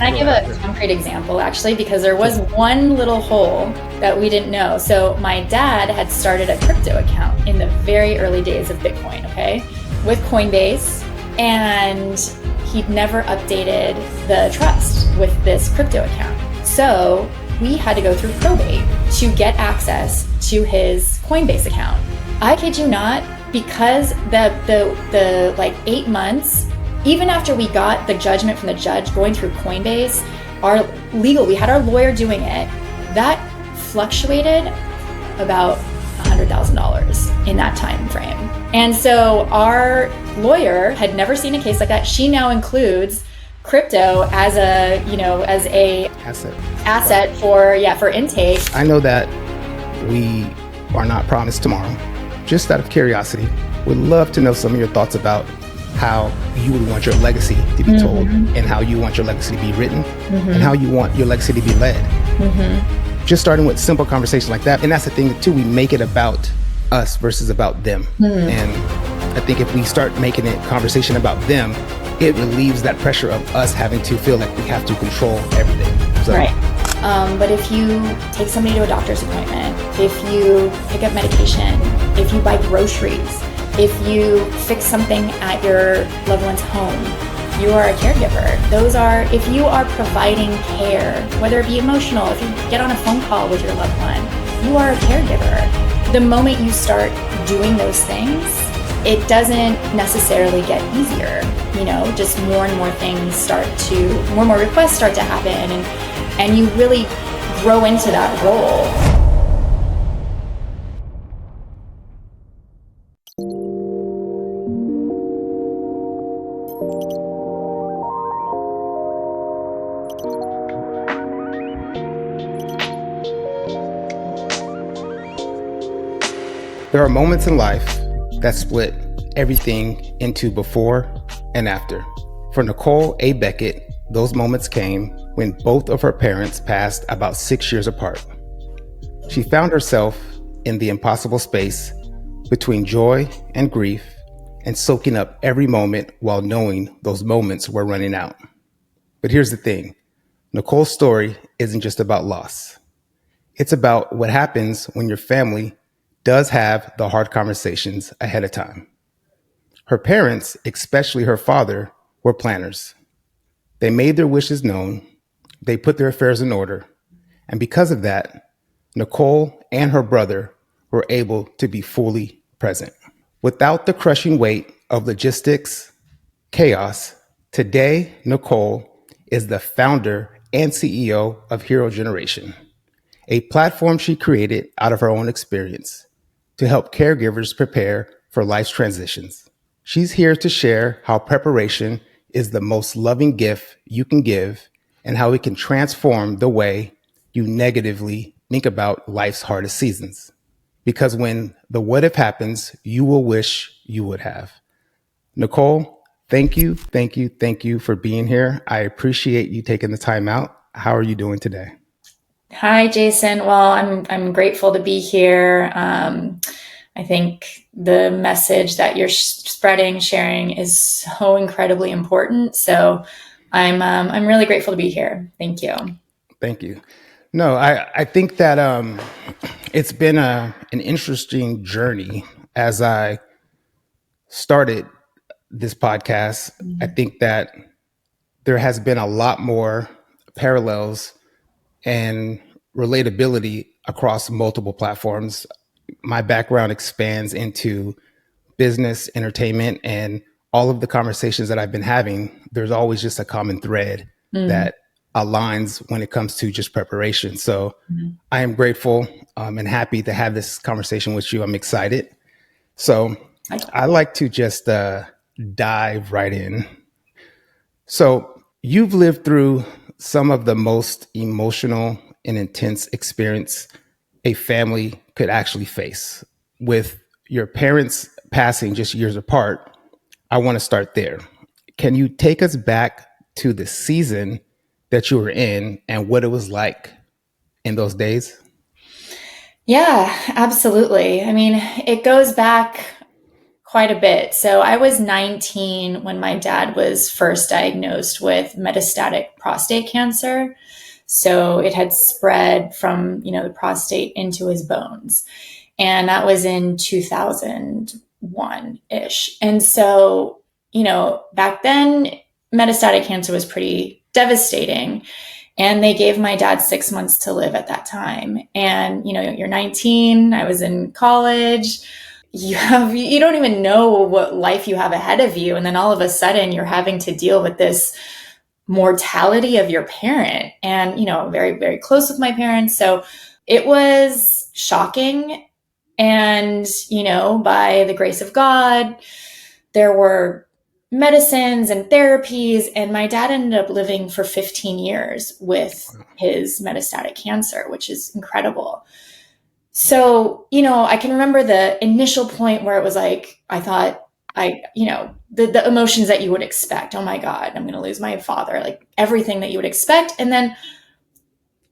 Can I Go give ahead. a concrete example, actually? Because there was one little hole that we didn't know. So my dad had started a crypto account in the very early days of Bitcoin, okay, with Coinbase, and he'd never updated the trust with this crypto account. So we had to go through probate to get access to his Coinbase account. I kid you not, because the like 8 months, even after we got the judgment from the judge going through Coinbase, we had our lawyer doing it, that fluctuated about $100,000 in that time frame. And so our lawyer had never seen a case like that. She now includes crypto as a asset for intake. I know that we are not promised tomorrow. Just out of curiosity, would love to know some of your thoughts about how you would want your legacy to be told, and how you want your legacy to be written, and how you want your legacy to be led. Just starting with simple conversations like that. And that's the thing too, we make it about us versus about them. And I think if we start making it conversation about them, it relieves that pressure of us having to feel like we have to control everything. So, right. But if you take somebody to a doctor's appointment, if you pick up medication, if you buy groceries, if you fix something at your loved one's home, you are a caregiver. If you are providing care, whether it be emotional, if you get on a phone call with your loved one, you are a caregiver. The moment you start doing those things, it doesn't necessarily get easier. Just more and more more and more requests start to happen, and you really grow into that role. there are moments in life that split everything into before and after. For Nicole ΑBeckett, those moments came when both of her parents passed about 6 years apart. She found herself in the impossible space between joy and grief, and soaking up every moment while knowing those moments were running out. But here's the thing, Nicole's story isn't just about loss. It's about what happens when your family does have the hard conversations ahead of time. Her parents, especially her father, were planners. They made their wishes known, they put their affairs in order, and because of that, Nicole and her brother were able to be fully present. Without the crushing weight of logistics, chaos, today Nicole is the founder and CEO of HeroGeneration, a platform she created out of her own experience to help caregivers prepare for life's transitions. She's here to share how preparation is the most loving gift you can give and how it can transform the way you negatively think about life's hardest seasons. Because when the what if happens, you will wish you would have. Nicole, thank you for being here. I appreciate you taking the time out. How are you doing today? Hi, Jason. Well, I'm grateful to be here. I think the message that you're spreading, sharing is so incredibly important. So I'm really grateful to be here. Thank you. Thank you. No, I think that it's been an interesting journey as I started this podcast. I think that there has been a lot more parallels and relatability across multiple platforms. My background expands into business, entertainment, and all of the conversations that I've been having, there's always just a common thread that aligns when it comes to just preparation. So I am grateful and happy to have this conversation with you. I'm excited. So I like to just dive right in. So you've lived through some of the most emotional and intense experience a family could actually face. With your parents passing just years apart, I want to start there. Can you take us back to the season that you were in and what it was like in those days? Yeah, absolutely. I mean, it goes back quite a bit. So I was 19 when my dad was first diagnosed with metastatic prostate cancer. So it had spread from, the prostate into his bones. And that was in 2001 ish. And so, back then, metastatic cancer was pretty devastating. And they gave my dad 6 months to live at that time. And, you're 19, I was in college. You don't even know what life you have ahead of you. And then all of a sudden you're having to deal with this mortality of your parent, and very, very close with my parents, so it was shocking. And by the grace of God, there were medicines and therapies, and my dad ended up living for 15 years with his metastatic cancer, which is incredible. So I can remember the initial point where it was like, I thought, the emotions that you would expect. Oh my God, I'm going to lose my father, like everything that you would expect. And then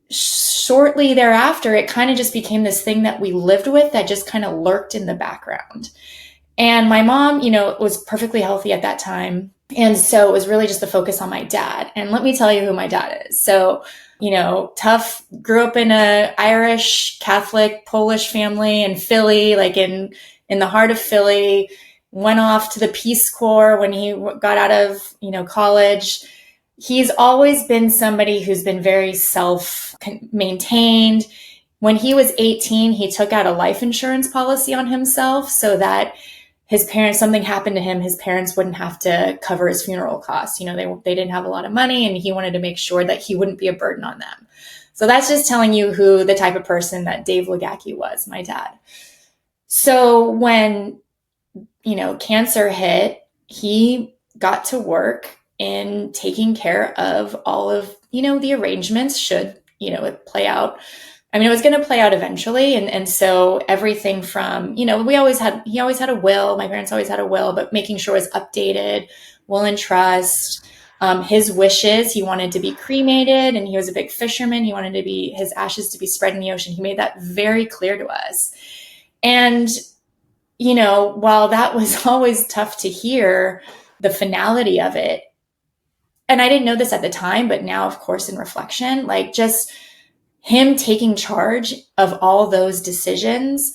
shortly thereafter, it kind of just became this thing that we lived with that just kind of lurked in the background. And my mom, was perfectly healthy at that time. And so it was really just the focus on my dad. And let me tell you who my dad is. So, tough, grew up in a Irish, Catholic, Polish family in Philly, like in the heart of Philly. Went off to the Peace Corps when he got out of, college. He's always been somebody who's been very self-maintained. When he was 18, he took out a life insurance policy on himself so that his parents, something happened to him, his parents wouldn't have to cover his funeral costs. They didn't have a lot of money, and he wanted to make sure that he wouldn't be a burden on them. So that's just telling you who the type of person that Dave Legacki was, my dad. So when cancer hit, he got to work in taking care of all of, the arrangements should, it play out. I mean, it was going to play out eventually. And so everything from, he always had a will. My parents always had a will, but making sure it was updated, will and trust. His wishes, he wanted to be cremated, and he was a big fisherman. He wanted his ashes to be spread in the ocean. He made that very clear to us. And while that was always tough to hear, the finality of it, and I didn't know this at the time, but now, of course, in reflection, like just him taking charge of all those decisions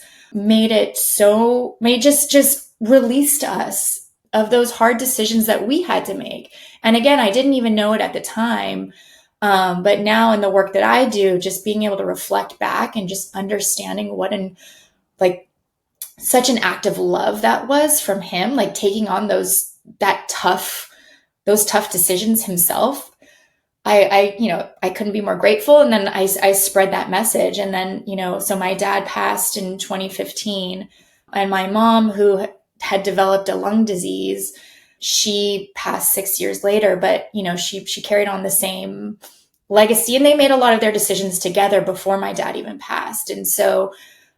just released us of those hard decisions that we had to make. And again, I didn't even know it at the time. But now in the work that I do, just being able to reflect back and just understanding such an act of love that was from him, like taking on those tough decisions himself. I couldn't be more grateful. And then I spread that message. And then, so my dad passed in 2015, and my mom, who had developed a lung disease, she passed 6 years later, but, she carried on the same legacy, and they made a lot of their decisions together before my dad even passed. And so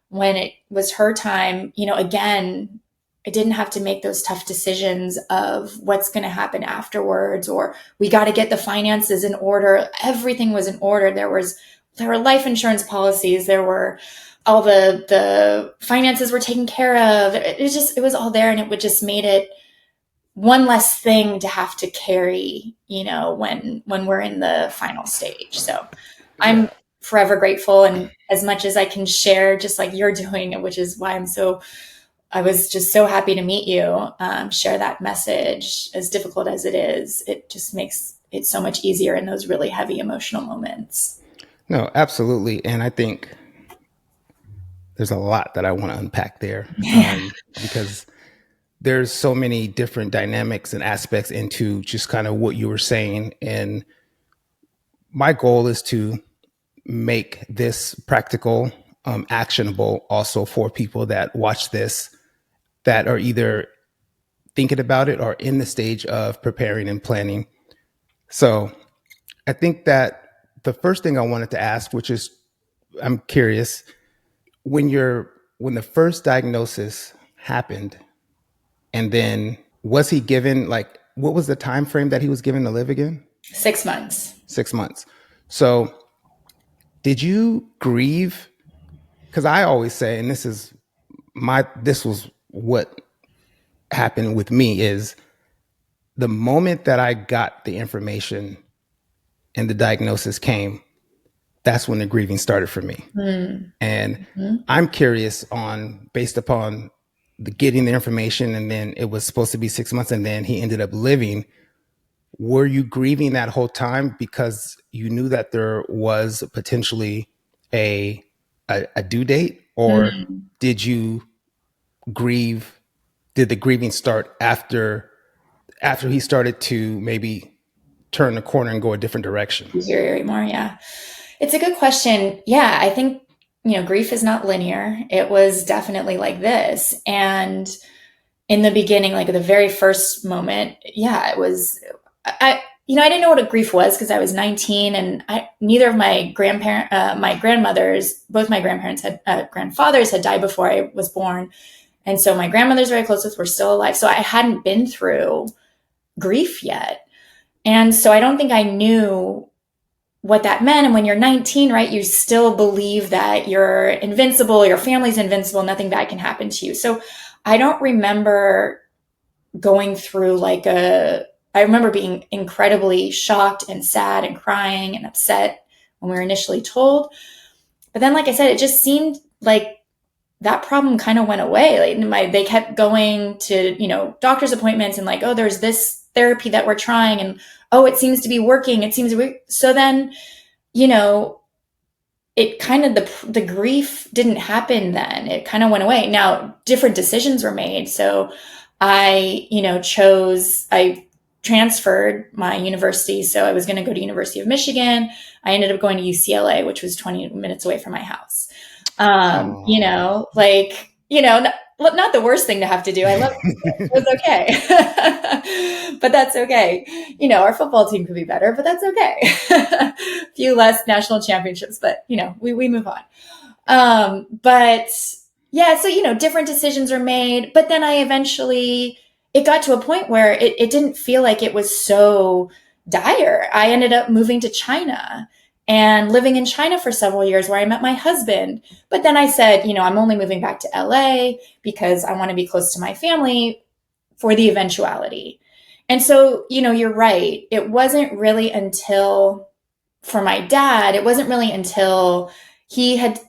when it was her time, again, I didn't have to make those tough decisions of what's going to happen afterwards, or we got to get the finances in order. Everything was in order. There were life insurance policies. There were all the finances were taken care of. It was all there, and it would just made it one less thing to have to carry, when we're in the final stage. So I'm forever grateful. And as much as I can share, just like you're doing, which is why I was just so happy to meet you, share that message, as difficult as it is. It just makes it so much easier in those really heavy emotional moments. No, absolutely. And I think there's a lot that I want to unpack there, because there's so many different dynamics and aspects into just kind of what you were saying. And my goal is to make this practical, actionable also for people that watch this, that are either thinking about it or in the stage of preparing and planning. So I think that the first thing I wanted to ask, which is, I'm curious, when the first diagnosis happened, and then was he given, what was the time frame that he was given to live again? 6 months. 6 months. So did you grieve? Because I always say, and this was what happened with me is the moment that I got the information and the diagnosis came, that's when the grieving started for me. And I'm curious on, based upon the getting the information, and then it was supposed to be 6 months, and then he ended up living. Were you grieving that whole time because you knew that there was potentially a due date, or did you grieve? Did the grieving start after he started to maybe turn the corner and go a different direction? Deteriorate more, yeah. It's a good question. Yeah, I think, grief is not linear. It was definitely like this. And in the beginning, like the very first moment, yeah, it was, I didn't know what a grief was because I was 19, and neither of my grandmothers, both my grandfathers had died before I was born. And so my grandmothers very close with were still alive. So I hadn't been through grief yet. And so I don't think I knew what that meant. And when you're 19, right, you still believe that you're invincible, your family's invincible, nothing bad can happen to you. So I don't remember going through I remember being incredibly shocked and sad and crying and upset when we were initially told. But then, like I said, it just seemed like that problem kind of went away. Like they kept going to, doctor's appointments and like, oh, there's this therapy that we're trying, and oh, it seems to be working. It seems to be. So then, it kind of, the grief didn't happen then. It kind of went away. Now, different decisions were made. So I transferred my university. So I was going to go to University of Michigan. I ended up going to UCLA, which was 20 minutes away from my house. Not the worst thing to have to do. I love it. It was okay. But that's okay. Our football team could be better, but that's okay. A few less national championships, but we move on. But yeah, so different decisions are made, but then it got to a point where it didn't feel like it was so dire. I ended up moving to China and living in China for several years, where I met my husband. But then I said, I'm only moving back to LA because I want to be close to my family for the eventuality. And so, you're right. It wasn't really until, for my dad, he had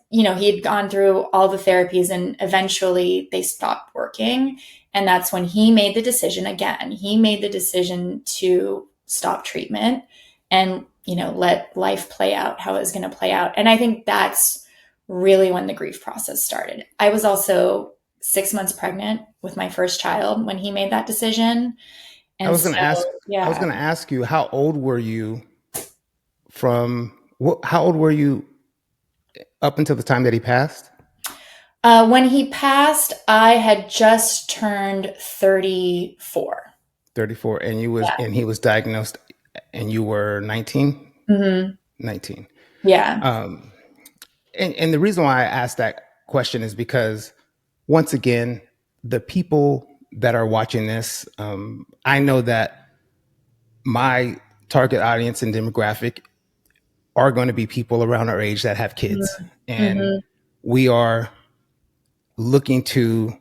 gone through all the therapies, and eventually they stopped working. And that's when he made the decision again. He made the decision to stop treatment and let life play out how it was going to play out. And I think that's really when the grief process started. I was also 6 months pregnant with my first child when he made that decision. And I was going to ask you, how old were you up until the time that he passed? When he passed, I had just turned 34. 34, and he was diagnosed, and you were 19? Mm-hmm. 19. Yeah. And the reason why I asked that question is because, once again, the people that are watching this, I know that my target audience and demographic are going to be people around our age that have kids. Mm-hmm. And we are looking to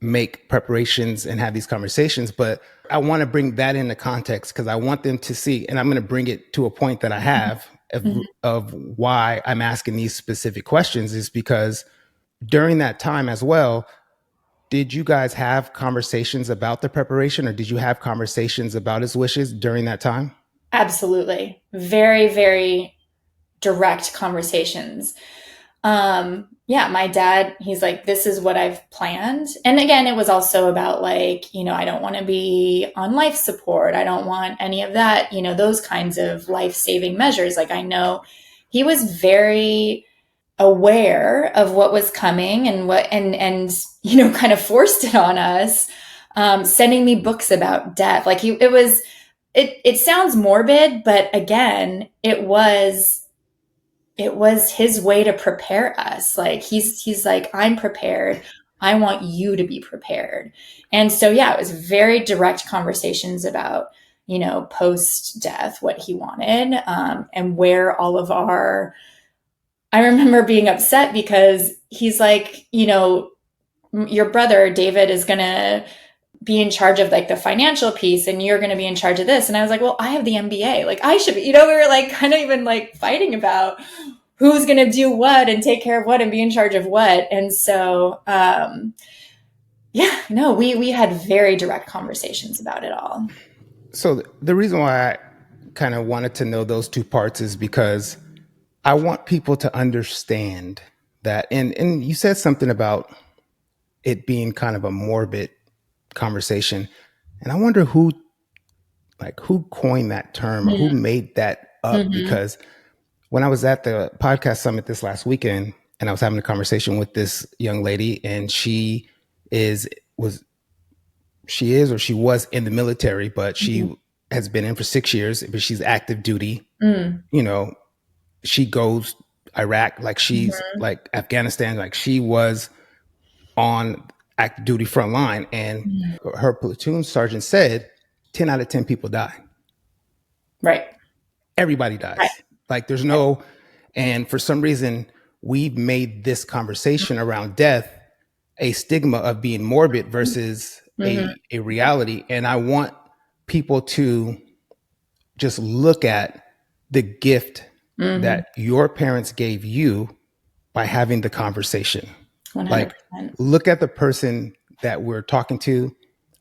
make preparations and have these conversations, but I want to bring that into context because I want them to see, and I'm going to bring it to a point that I have of why I'm asking these specific questions, is because during that time as well, did you guys have conversations about the preparation, or did you have conversations about his wishes during that time? Absolutely. Very, very direct conversations. My dad, he's like, this is what I've planned. And again, it was also about I don't want to be on life support. I don't want any of that, those kinds of life-saving measures. I know he was very aware of what was coming and kind of forced it on us, sending me books about death. It sounds morbid, but again, it was his way to prepare us. He's like, I'm prepared. I want you to be prepared. And so, yeah, it was very direct conversations about, post-death, what he wanted, and where all of I remember being upset because he's like, your brother, David, is going to be in charge of like the financial piece and you're going to be in charge of this. And I was like, well, I have the MBA. Like I should be, we were like kind of even like fighting about who's going to do what and take care of what and be in charge of what. And so, we had very direct conversations about it all. So the reason why I kind of wanted to know those two parts is because I want people to understand that, and you said something about it being kind of a morbid conversation. And I wonder who coined that term or who made that up, because when I was at the podcast summit this last weekend and I was having a conversation with this young lady, and she was in the military, but she has been in for 6 years, but she's active duty. You know, she goes Iraq, like she's like Afghanistan, like she was on active duty front line, and her platoon sergeant said 10 out of 10 people die. Right. Everybody dies. Right. Like there's no, and for some reason we've made this conversation around death a stigma of being morbid versus a reality. And I want people to just look at the gift that your parents gave you by having the conversation. 100%. Like, look at the person that we're talking to,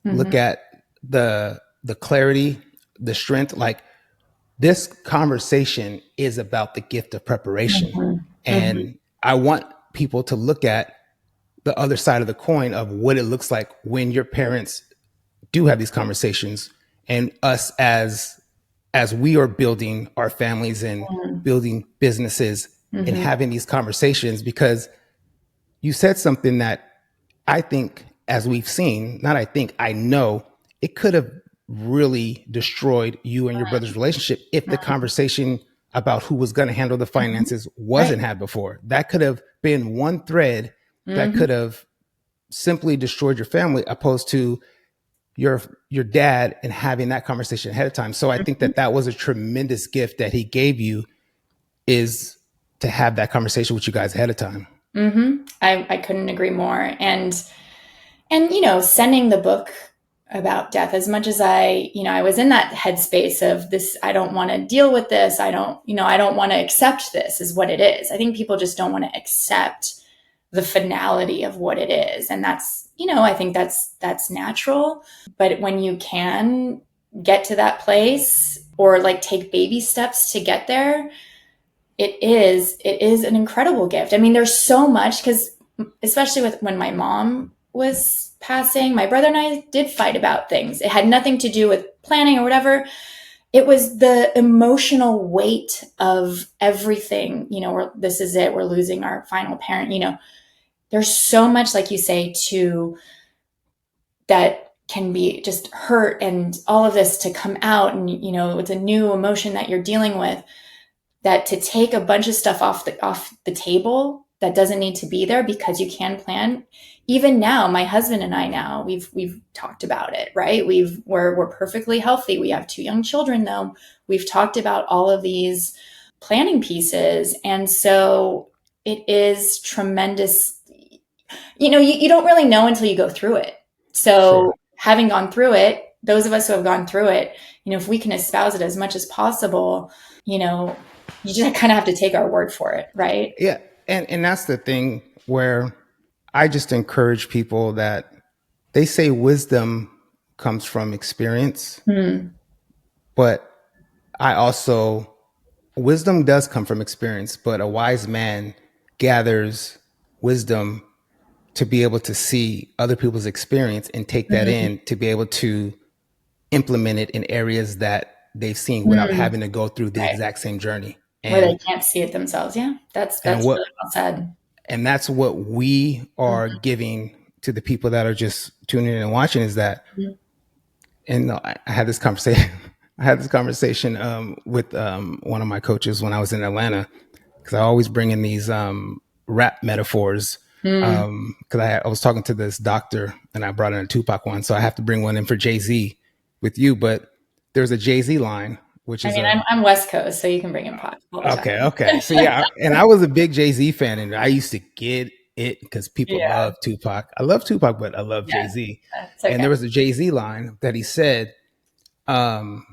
look at the clarity, the strength. Like, this conversation is about the gift of preparation. And I want people to look at the other side of the coin of what it looks like when your parents do have these conversations, and us as we are building our families and building businesses and having these conversations. Because you said something that I think, as we've seen, I know it could have really destroyed you and your brother's relationship if the conversation about who was going to handle the finances wasn't had before. That could have been one thread that could have simply destroyed your family, opposed to your dad and having that conversation ahead of time. So I think that was a tremendous gift that he gave you, is to have that conversation with you guys ahead of time. I couldn't agree more. And sending the book about death, as much as I was in that headspace of this, I don't want to deal with this. I don't want to accept this is what it is. I think people just don't want to accept the finality of what it is. And that's, I think that's natural. But when you can get to that place, or like take baby steps to get there, it is an incredible gift. I mean, there's so much, because especially with when my mom was passing, my brother and I did fight about things. It had nothing to do with planning or whatever. It was the emotional weight of everything, this is it. We're losing our final parent, there's so much, like you say, that can be just hurt, and all of this to come out, and, it's a new emotion that you're dealing with, that to take a bunch of stuff off the table that doesn't need to be there, because you can plan. Even now, my husband and I, now we've talked about it, right? We're perfectly healthy. We have 2 young children though. We've talked about all of these planning pieces. And so it is tremendous. You don't really know until you go through it. So having gone through it, those of us who have gone through it, if we can espouse it as much as possible, you just kind of have to take our word for it, right? Yeah. And that's the thing where I just encourage people that they say wisdom comes from experience, but wisdom does come from experience, but a wise man gathers wisdom to be able to see other people's experience and take that in, to be able to implement it in areas that they've seen without having to go through the exact same journey. And where they can't see it themselves. Yeah, that's really well said. And that's what we are giving to the people that are just tuning in and watching, is that, and I had this conversation. With one of my coaches when I was in Atlanta, because I always bring in these rap metaphors. Because I was talking to this doctor and I brought in a Tupac one, so I have to bring one in for Jay-Z with you. But there's a Jay-Z line, which is I'm West Coast, so you can bring in Pac. Okay. So yeah, and I was a big Jay-Z fan, and I used to get it because people Yeah. love Tupac. I love Tupac, but I love Yeah. Jay-Z. That's okay. And there was a Jay-Z line that he said, Hove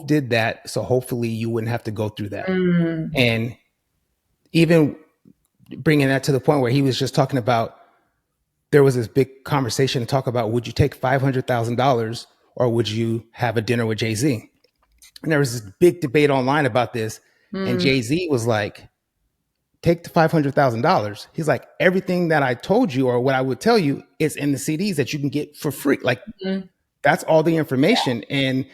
did that, so hopefully you wouldn't have to go through that. And even bringing that to the point where he was just talking about, there was this big conversation to talk about, would you take $500,000 or would you have a dinner with Jay-Z? And there was this big debate online about this. And Jay-Z was like, take the $500,000. He's like, everything that I told you or what I would tell you is in the CDs that you can get for free. Like, that's all the information. Yeah. And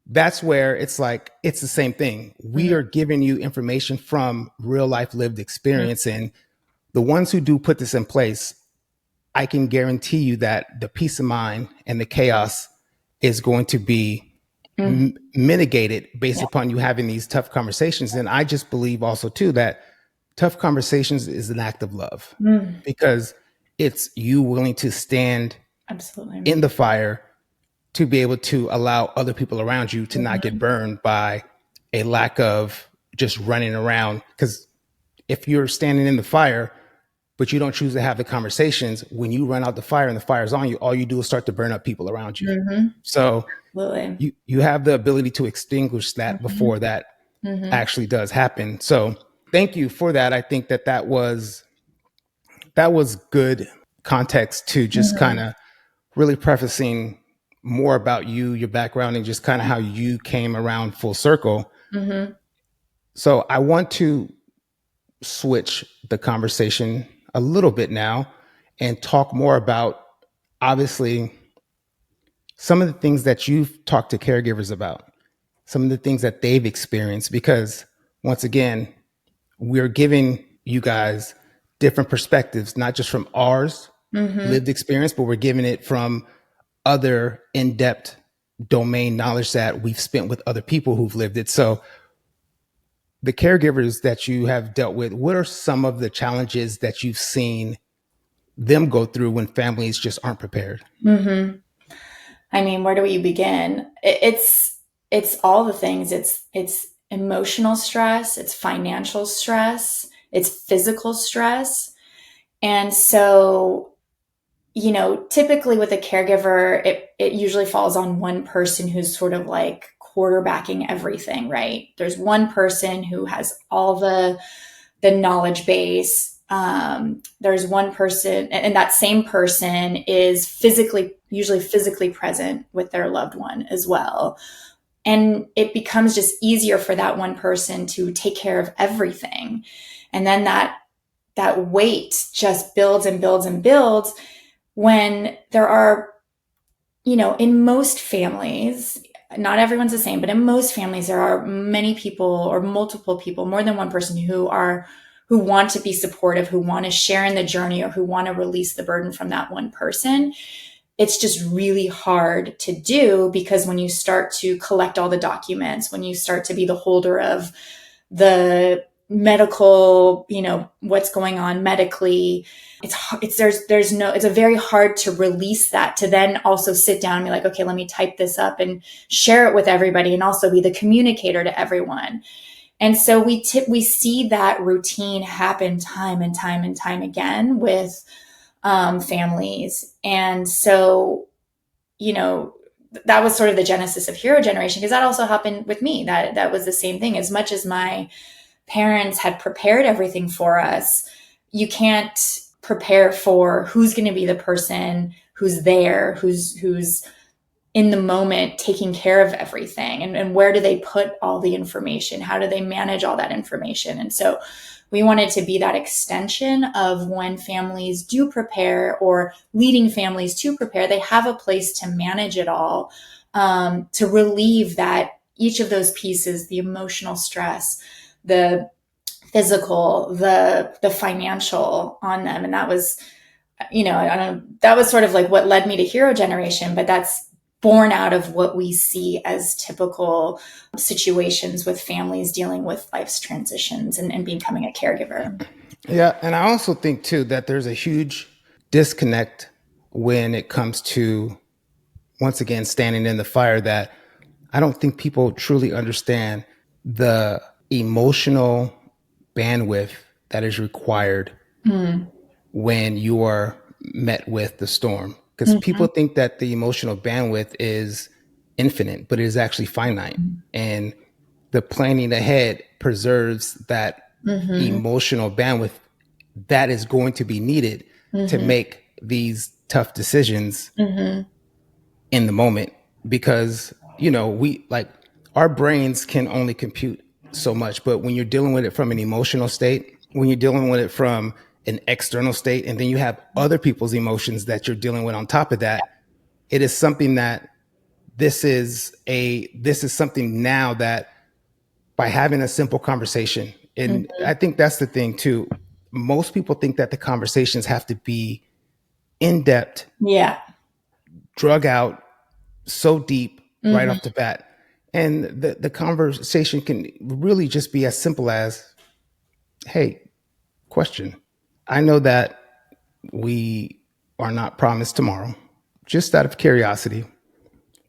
that's where it's like, it's the same thing. We are giving you information from real life lived experience. And the ones who do put this in place, I can guarantee you that the peace of mind and the chaos is going to be mitigated based upon you having these tough conversations. And I just believe also too that tough conversations is an act of love because it's you willing to stand in the fire to be able to allow other people around you to not get burned by a lack of just running around. Because if you're standing in the fire, but you don't choose to have the conversations, when you run out the fire and the fire's on you, all you do is start to burn up people around you. So you have the ability to extinguish that before that actually does happen. So thank you for that. I think that was good context to just kind of really prefacing more about you, your background, and just kind of how you came around full circle. So I want to switch the conversation a little bit now and talk more about, obviously, some of the things that you've talked to caregivers about, some of the things that they've experienced, because once again, we're giving you guys different perspectives, not just from ours lived experience, but we're giving it from other in-depth domain knowledge that we've spent with other people who've lived it. So the caregivers that you have dealt with, what are some of the challenges that you've seen them go through when families just aren't prepared? I mean, where do we begin? It's all the things. It's emotional stress, it's financial stress, it's physical stress. And so, typically with a caregiver, it usually falls on one person who's sort of like quarterbacking everything, right? There's one person who has all the knowledge base. There's one person, and that same person is usually physically present with their loved one as well. And it becomes just easier for that one person to take care of everything. And then that weight just builds and builds and builds when there are, in most families, not everyone's the same, but in most families, there are many people or multiple people, more than one person who want to be supportive, who want to share in the journey, or who want to release the burden from that one person. It's just really hard to do because when you start to collect all the documents, when you start to be the holder of the medical, what's going on medically, it's a very hard to release that, to then also sit down and be like, okay, let me type this up and share it with everybody and also be the communicator to everyone. And so we see that routine happen time and time and time again with families. And so, that was sort of the genesis of HeroGeneration, because that also happened with me. That was the same thing. As much as my parents had prepared everything for us, you can't prepare for who's going to be the person who's there, who's in the moment taking care of everything, and where do they put all the information? How do they manage all that information? And so we wanted to be that extension of when families do prepare, or leading families to prepare, they have a place to manage it all, to relieve that, each of those pieces, the emotional stress, the physical, the financial on them. And that was, that was sort of like what led me to HeroGeneration, but that's born out of what we see as typical situations with families dealing with life's transitions and becoming a caregiver. Yeah. And I also think too, that there's a huge disconnect when it comes to, once again, standing in the fire, that I don't think people truly understand the emotional bandwidth that is required when you are met with the storm. Because people think that the emotional bandwidth is infinite, but it is actually finite. And the planning ahead preserves that emotional bandwidth that is going to be needed to make these tough decisions in the moment. Because, we like our brains can only compute so much, but when you're dealing with it from an emotional state, when you're dealing with it from an external state, and then you have other people's emotions that you're dealing with on top of that, it is something that this is something now that by having a simple conversation, and I think that's the thing too. Most people think that the conversations have to be in depth, drug out, so deep right off the bat. And the conversation can really just be as simple as, hey, question. I know that we are not promised tomorrow. Just out of curiosity,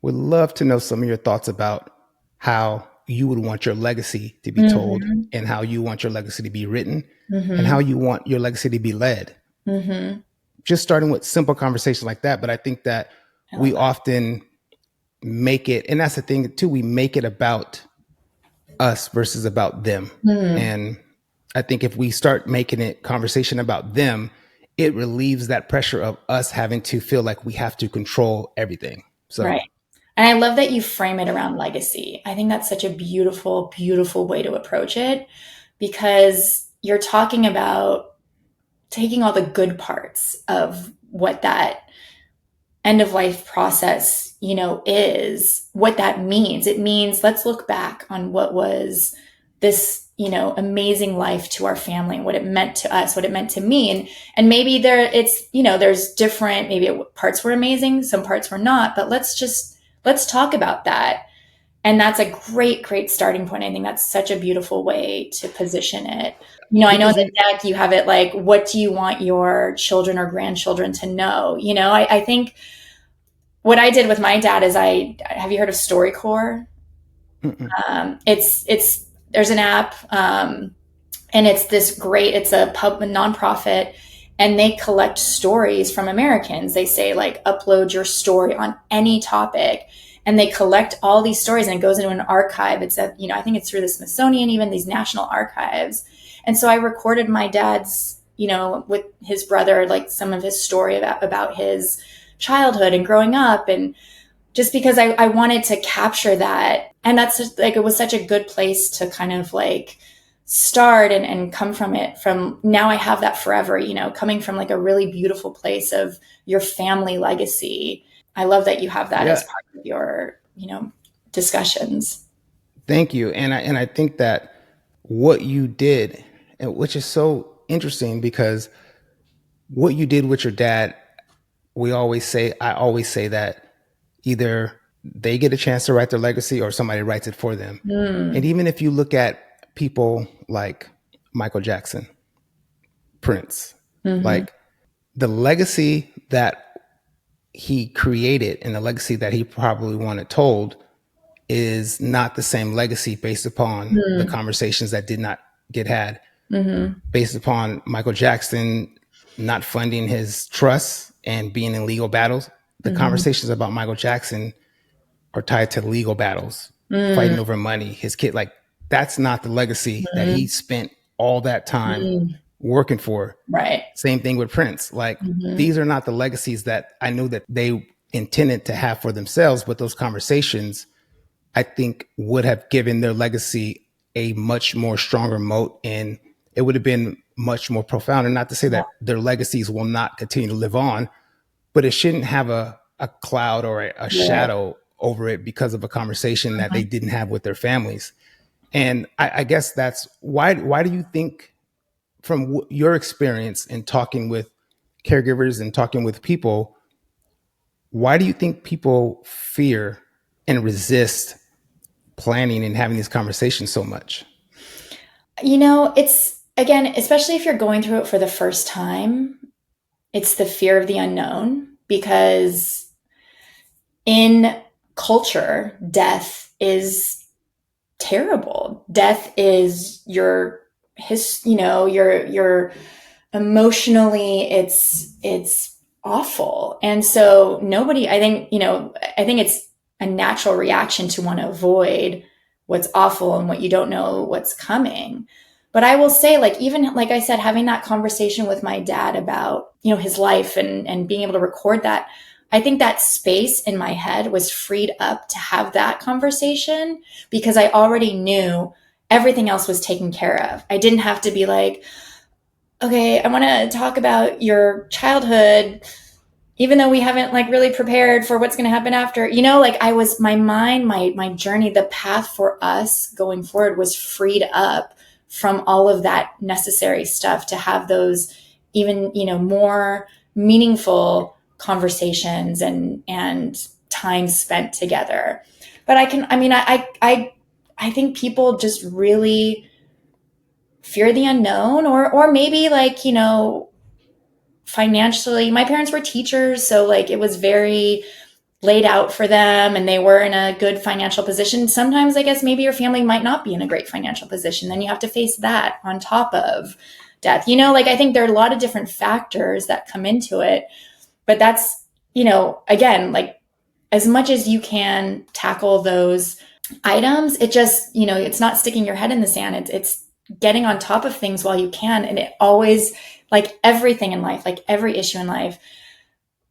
would love to know some of your thoughts about how you would want your legacy to be told, and how you want your legacy to be written, and how you want your legacy to be led. Just starting with simple conversations like that. But I think that we often make it, and that's the thing too, we make it about us versus about them. And I think if we start making it conversation about them, it relieves that pressure of us having to feel like we have to control everything. So Right. And I love that you frame it around legacy. I think that's such a beautiful, beautiful way to approach it, because you're talking about taking all the good parts of what that end of life process, is, what that means. It means, let's look back on what was this, amazing life to our family, and what it meant to us, what it meant to me. And maybe there's different, maybe parts were amazing, some parts were not, but let's talk about that. And that's a great, great starting point. I think that's such a beautiful way to position it. I know in the deck you have it like, what do you want your children or grandchildren to know? I think what I did with my dad is have you heard of StoryCorps? There's an app, and it's a nonprofit, and they collect stories from Americans. They say, like, upload your story on any topic, and they collect all these stories, and it goes into an archive. It's I think it's through the Smithsonian, even these national archives. And so I recorded my dad's, with his brother, like some of his story about his childhood and growing up, and just because I wanted to capture that. And that's just, like, it was such a good place to kind of like start and come from it. From now, I have that forever, coming from like a really beautiful place of your family legacy. I love that you have that as part of your, discussions. Thank you. And I think that what you did, and which is so interesting, because what you did with your dad, I always say that either they get a chance to write their legacy or somebody writes it for them. And even if you look at people like Michael Jackson, Prince, like the legacy that he created and the legacy that he probably wanted told is not the same legacy based upon the conversations that did not get had, based upon Michael Jackson not funding his trusts and being in legal battles. The conversations about Michael Jackson are tied to legal battles, fighting over money, his kid. Like, that's not the legacy that he spent all that time working for. Right. Same thing with Prince. Like, these are not the legacies that I know that they intended to have for themselves, but those conversations, I think, would have given their legacy a much more stronger moat, and it would have been much more profound. And not to say that their legacies will not continue to live on, but it shouldn't have a cloud or a shadow over it because of a conversation that they didn't have with their families. And I guess that's why do you think, from your experience in talking with caregivers and talking with people, why do you think people fear and resist planning and having these conversations so much? It's, again, especially if you're going through it for the first time, it's the fear of the unknown, because in culture, death is terrible. Death is your emotionally it's awful. And so nobody, I think it's a natural reaction to want to avoid what's awful and what you don't know what's coming. But I will say, like, even like I said, having that conversation with my dad about, his life and being able to record that, I think that space in my head was freed up to have that conversation because I already knew everything else was taken care of. I didn't have to be like, okay, I want to talk about your childhood, even though we haven't like really prepared for what's going to happen after, like my mind, my journey, the path for us going forward was freed up from all of that necessary stuff to have those even, more meaningful conversations and time spent together. But I think people just really fear the unknown or maybe like, financially, my parents were teachers. So like it was very laid out for them and they were in a good financial position. Sometimes I guess maybe your family might not be in a great financial position. Then you have to face that on top of death. Like I think there are a lot of different factors that come into it, but that's, again, like as much as you can tackle those items, it just, it's not sticking your head in the sand. It's getting on top of things while you can. And it always, like everything in life, like every issue in life,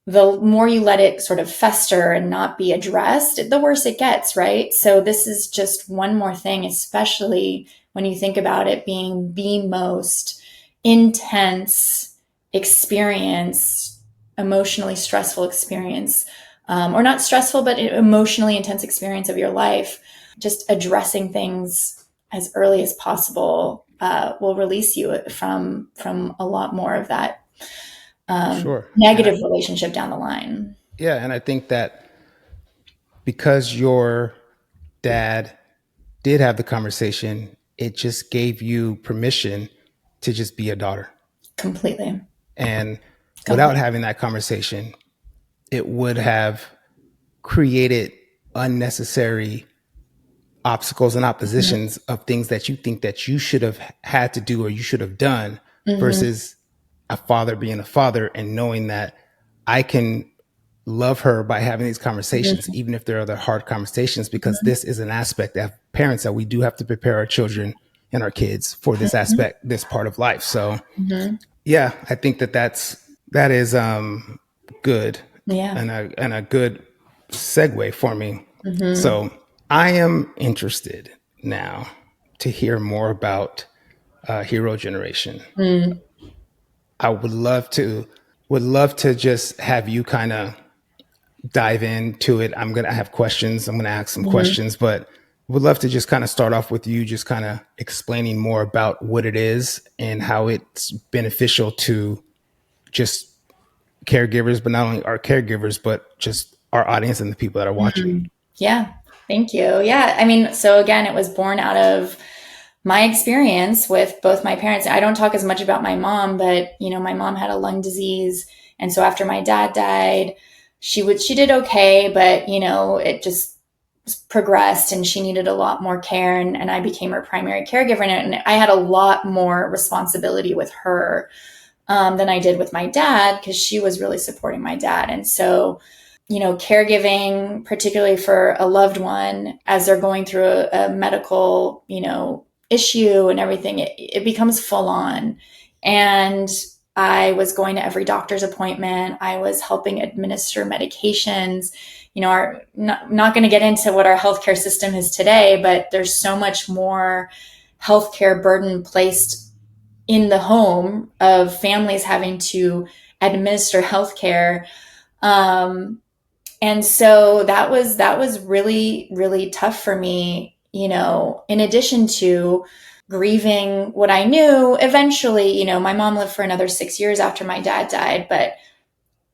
the more you let it sort of fester and not be addressed, the worse it gets, right? So this is just one more thing, especially when you think about it being the most intense experience, emotionally stressful experience, or not stressful, but emotionally intense experience of your life. Just addressing things as early as possible will release you from a lot more of that negative relationship down the line. Yeah, and I think that because your dad did have the conversation, it just gave you permission to just be a daughter. Completely. And without having that conversation, it would have created unnecessary obstacles and oppositions of things that you think that you should have had to do or you should have done versus a father being a father and knowing that I can love her by having these conversations, even if there are the hard conversations, because this is an aspect of parents that we do have to prepare our children and our kids for this aspect, this part of life. So yeah, I think that is good. Yeah. And a good segue for me. So I am interested now to hear more about HeroGeneration. I would love to just have you kind of dive into it. I have questions. I'm going to ask some questions, but would love to just kind of start off with you just kind of explaining more about what it is and how it's beneficial to just caregivers, but not only our caregivers, but just our audience and the people that are watching. Yeah. Thank you. Yeah. I mean, so again, it was born out of my experience with both my parents. I don't talk as much about my mom, but my mom had a lung disease. And so after my dad died, she did okay, but it just progressed and she needed a lot more care. And I became her primary caregiver. And I had a lot more responsibility with her than I did with my dad because she was really supporting my dad. And so caregiving, particularly for a loved one, as they're going through a medical, issue and everything, it becomes full on. And I was going to every doctor's appointment. I was helping administer medications. Not going to get into what our healthcare system is today, but there's so much more healthcare burden placed in the home of families having to administer healthcare. And so that was really, really tough for me, in addition to grieving what I knew. Eventually, my mom lived for another 6 years after my dad died, but,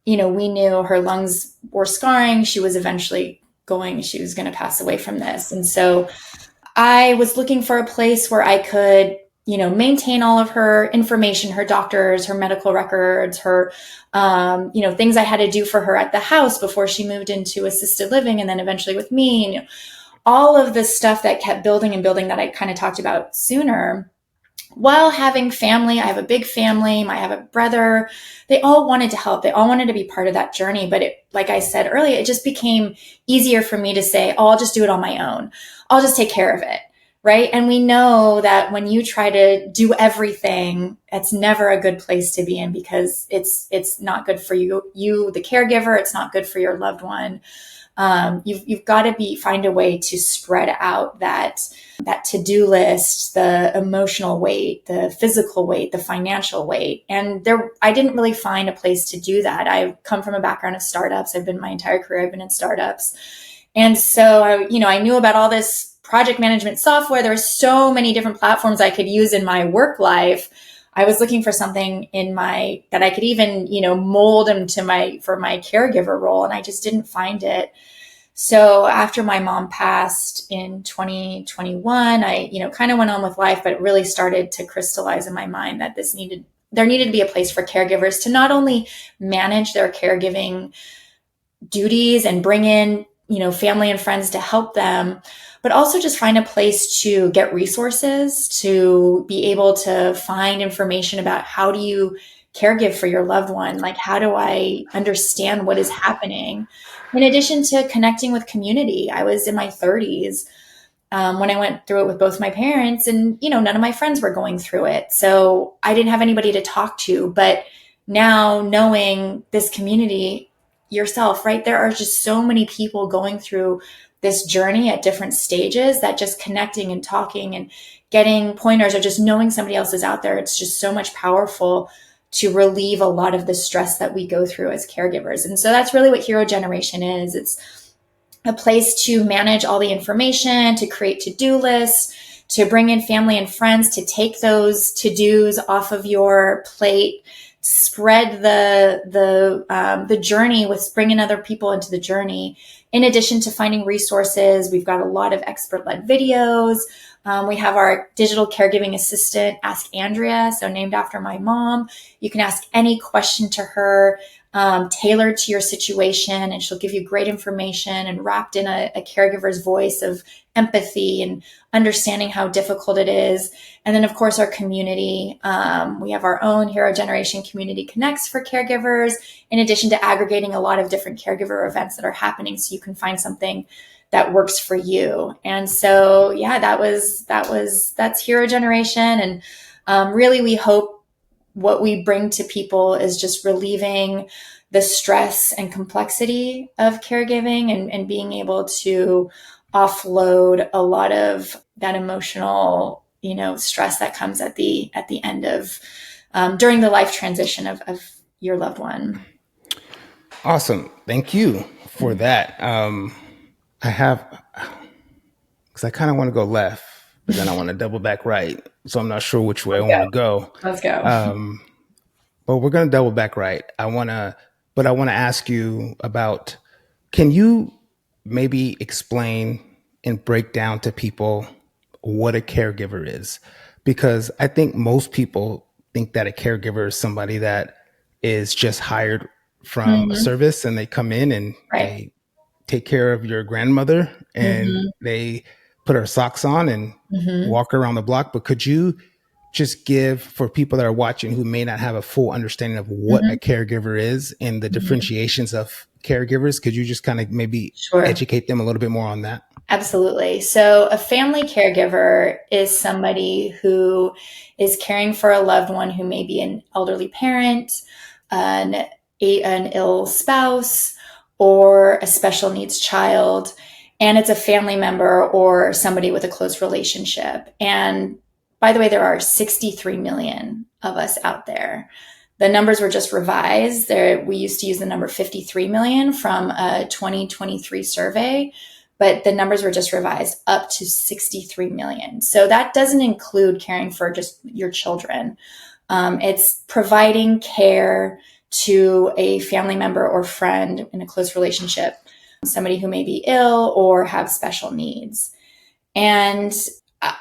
we knew her lungs were scarring. She was going to pass away from this. And so I was looking for a place where I could, maintain all of her information, her doctors, her medical records, her, things I had to do for her at the house before she moved into assisted living. And then eventually with me, all of the stuff that kept building and building that I kind of talked about sooner. while having family, I have a big family, I have a brother, they all wanted to help. They all wanted to be part of that journey. But it, like I said earlier, it just became easier for me to say, oh, I'll just do it on my own. I'll just take care of it. Right. And we know that when you try to do everything, it's never a good place to be in, because it's not good for you, the caregiver. It's not good for your loved one. You've got to find a way to spread out that to-do list, the emotional weight, the physical weight, the financial weight. And I didn't really find a place to do that. I come from a background of startups. I've been my entire career, I've been in startups. And so I knew about all this project management software. There were so many different platforms I could use in my work life. I was looking for something that I could even, mold for my caregiver role. And I just didn't find it. So after my mom passed in 2021, I, kind of went on with life, but it really started to crystallize in my mind that there needed to be a place for caregivers to not only manage their caregiving duties and bring in, family and friends to help them, but also just find a place to get resources, to be able to find information about how do you caregive for your loved one? Like, how do I understand what is happening? In addition to connecting with community, I was in my 30s when I went through it with both my parents, and, none of my friends were going through it. So I didn't have anybody to talk to. But now, knowing this community yourself, right, there are just so many people going through this journey at different stages that just connecting and talking and getting pointers, or just knowing somebody else is out there, it's just so much powerful to relieve a lot of the stress that we go through as caregivers. And so that's really what HeroGeneration is. It's a place to manage all the information, to create to-do lists, to bring in family and friends, to take those to-dos off of your plate, spread the journey with bringing other people into the journey. In addition to finding resources, we've got a lot of expert-led videos. We have our digital caregiving assistant, Ask Andrea, so named after my mom. You can ask any question to her, tailored to your situation, and she'll give you great information and wrapped in a caregiver's voice of empathy and understanding how difficult it is. And then, of course, our community. We have our own HeroGeneration Community Connects for caregivers, in addition to aggregating a lot of different caregiver events that are happening, so you can find something that works for you. And so, yeah, that's HeroGeneration. And really, we hope what we bring to people is just relieving the stress and complexity of caregiving, and being able to offload a lot of that emotional, stress that comes at the end of, during the life transition of your loved one. Awesome. Thank you for that. I have, because I kind of want to go left, but then I want to double back right. So I'm not sure which way I want to go. Let's go. But we're going to double back right. I want to ask you about, can you maybe explain and break down to people what a caregiver is? Because I think most people think that a caregiver is somebody that is just hired from a service, and they come in and they take care of your grandmother, and they put her socks on and walk around the block. But could you just give, for people that are watching who may not have a full understanding of what a caregiver is and the differentiations of caregivers, could you just kind of maybe educate them a little bit more on that? Absolutely. So a family caregiver is somebody who is caring for a loved one who may be an elderly parent, an ill spouse, or a special needs child. And it's a family member or somebody with a close relationship. And by the way, there are 63 million of us out there. The numbers were just revised. We used to use the number 53 million from a 2023 survey, but the numbers were just revised up to 63 million. So that doesn't include caring for just your children. It's providing care to a family member or friend in a close relationship, somebody who may be ill or have special needs. And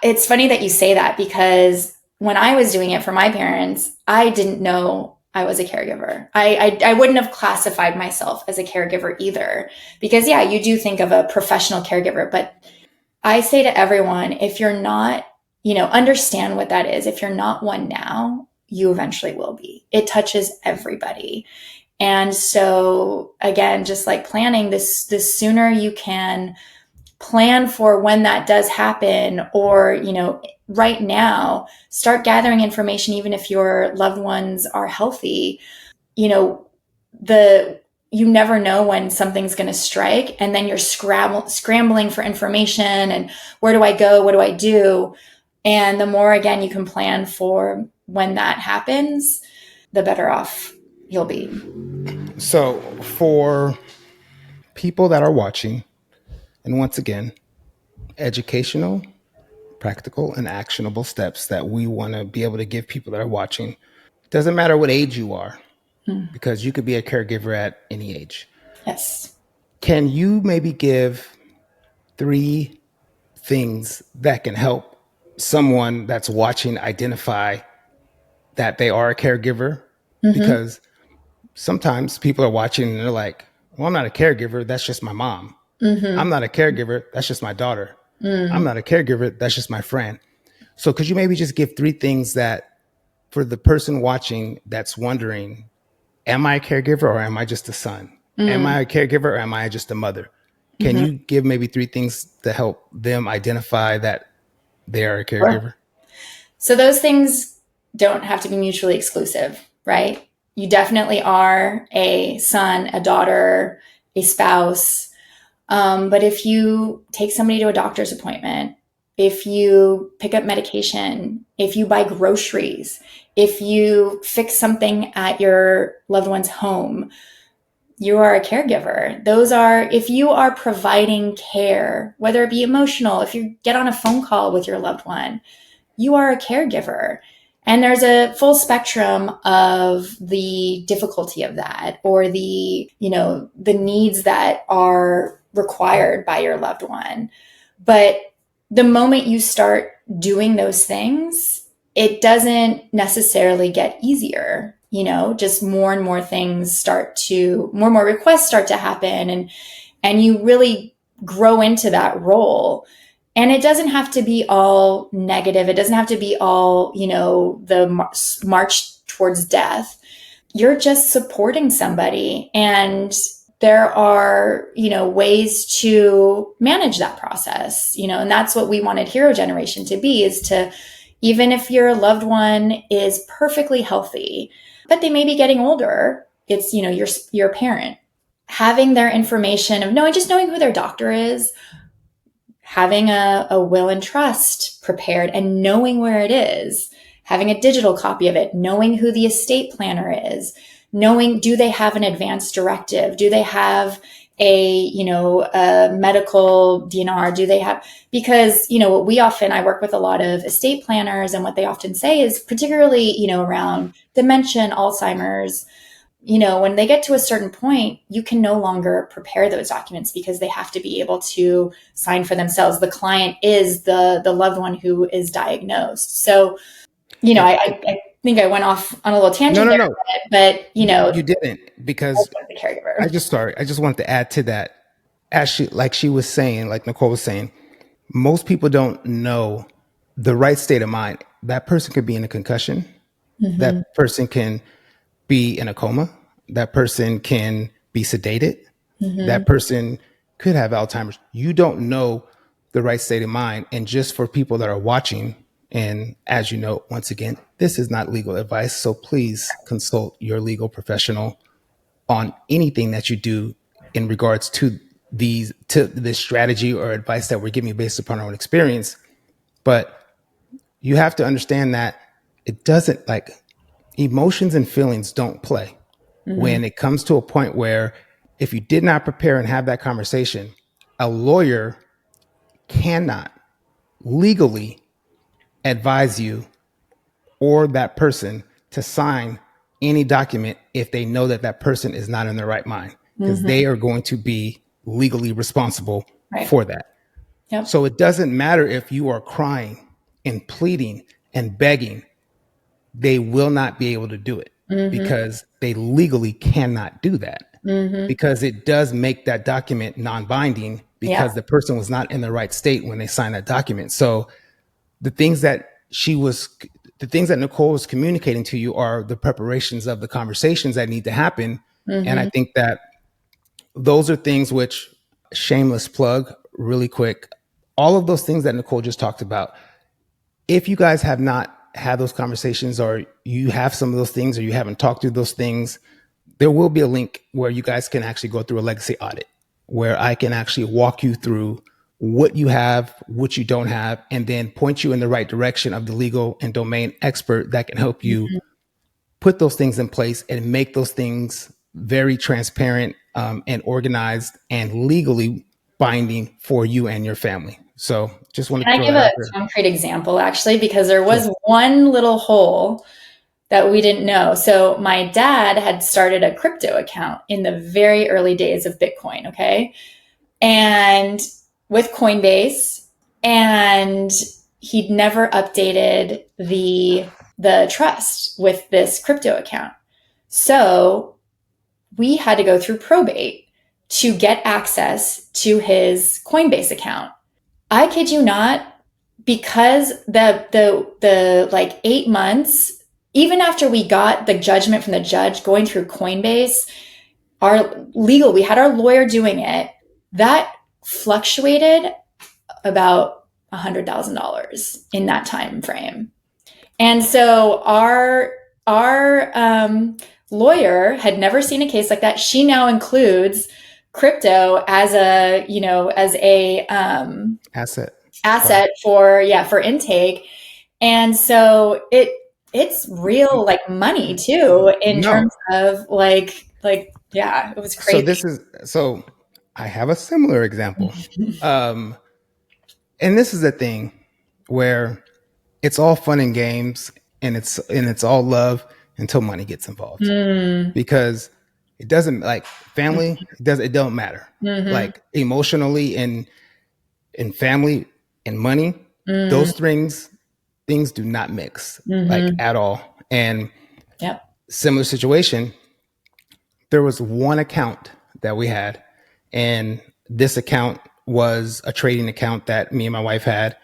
it's funny that you say that, because when I was doing it for my parents, I didn't know I was a caregiver. I wouldn't have classified myself as a caregiver either, because you do think of a professional caregiver, but I say to everyone, if you're not understand what that is. If you're not one now, you eventually will be. It touches everybody. And so again, just like planning this, the sooner you can plan for when that does happen, or, right now, start gathering information, even if your loved ones are healthy. You never know when something's going to strike, and then you're scrambling for information and where do I go? What do I do? And the more, again, you can plan for when that happens, the better off you'll be. So for people that are watching, and once again, educational, practical, and actionable steps that we want to be able to give people that are watching. Doesn't matter what age you are, because you could be a caregiver at any age. Yes. Can you maybe give 3 things that can help someone that's watching identify that they are a caregiver? Because sometimes people are watching and they're like, well, I'm not a caregiver. That's just my mom. I'm not a caregiver. That's just my daughter. I'm not a caregiver. That's just my friend. So could you maybe just give 3 things that for the person watching that's wondering, am I a caregiver or am I just a son? Am I a caregiver or am I just a mother? Can you give maybe 3 things to help them identify that they are a caregiver? Sure. So those things don't have to be mutually exclusive, right? You definitely are a son, a daughter, a spouse. But if you take somebody to a doctor's appointment, if you pick up medication, if you buy groceries, if you fix something at your loved one's home, you are a caregiver. Those are, if you are providing care, whether it be emotional, if you get on a phone call with your loved one, you are a caregiver. And there's a full spectrum of the difficulty of that, or the needs that are required by your loved one. But the moment you start doing those things, it doesn't necessarily get easier. Just more and more things more and more requests start to happen, and you really grow into that role. And it doesn't have to be all negative. It doesn't have to be all, the march towards death. You're just supporting somebody, and there are, ways to manage that process, and that's what we wanted HeroGeneration to be, is to, even if your loved one is perfectly healthy, but they may be getting older, it's, your parent, having their information of knowing who their doctor is, having a will and trust prepared and knowing where it is, having a digital copy of it, knowing who the estate planner is, knowing, do they have an advance directive? Do they have a medical DNR? Do they have, because, I work with a lot of estate planners, and what they often say is, particularly, around dementia, Alzheimer's, when they get to a certain point, you can no longer prepare those documents because they have to be able to sign for themselves. The client is the loved one who is diagnosed. So, I think I went off on a little tangent there, but you didn't, because the caregiver. I just wanted to add to that. As she was saying, like Nicole was saying, most people don't know the right state of mind. That person could be in a concussion. That person can be in a coma. That person can be sedated. That person could have Alzheimer's. You don't know the right state of mind. And just for people that are watching, and as you know, once again, this is not legal advice. So please consult your legal professional on anything that you do in regards to this strategy or advice that we're giving you based upon our own experience. But you have to understand that it doesn't, like, emotions and feelings don't play. When it comes to a point where, if you did not prepare and have that conversation, a lawyer cannot legally advise you or that person to sign any document if they know that that person is not in their right mind, because they are going to be legally responsible for that. Yep. So it doesn't matter if you are crying and pleading and begging, they will not be able to do it because they legally cannot do that, because it does make that document non-binding, because the person was not in the right state when they signed that document. So the things that the things that Nicole was communicating to you are the preparations of the conversations that need to happen. And I think that those are things which, shameless plug really quick, all of those things that Nicole just talked about, if you guys have not had those conversations, or you have some of those things, or you haven't talked through those things, there will be a link where you guys can actually go through a legacy audit, where I can actually walk you through what you have, what you don't have, and then point you in the right direction of the legal and domain expert that can help you put those things in place and make those things very transparent and organized and legally binding for you and your family. So just want to Can I give a concrete example, actually, because there was one little hole that we didn't know. So my dad had started a crypto account in the very early days of Bitcoin, okay? And with Coinbase, and he'd never updated the trust with this crypto account. So we had to go through probate to get access to his Coinbase account. I kid you not, because the like 8 months, even after we got the judgment from the judge going through Coinbase, we had our lawyer doing it, that fluctuated about $100,000 in that time frame. And so our lawyer had never seen a case like that. She now includes crypto as a asset for intake. And so it's real like money too, in terms of like it was crazy. So I have a similar example. And this is the thing where it's all fun and games, and it's all love until money gets involved. Because it doesn't, like, family, it don't matter. Like, emotionally and family and money, those things do not mix, like, at all. And similar situation, there was one account that we had, and this account was a trading account that me and my wife had,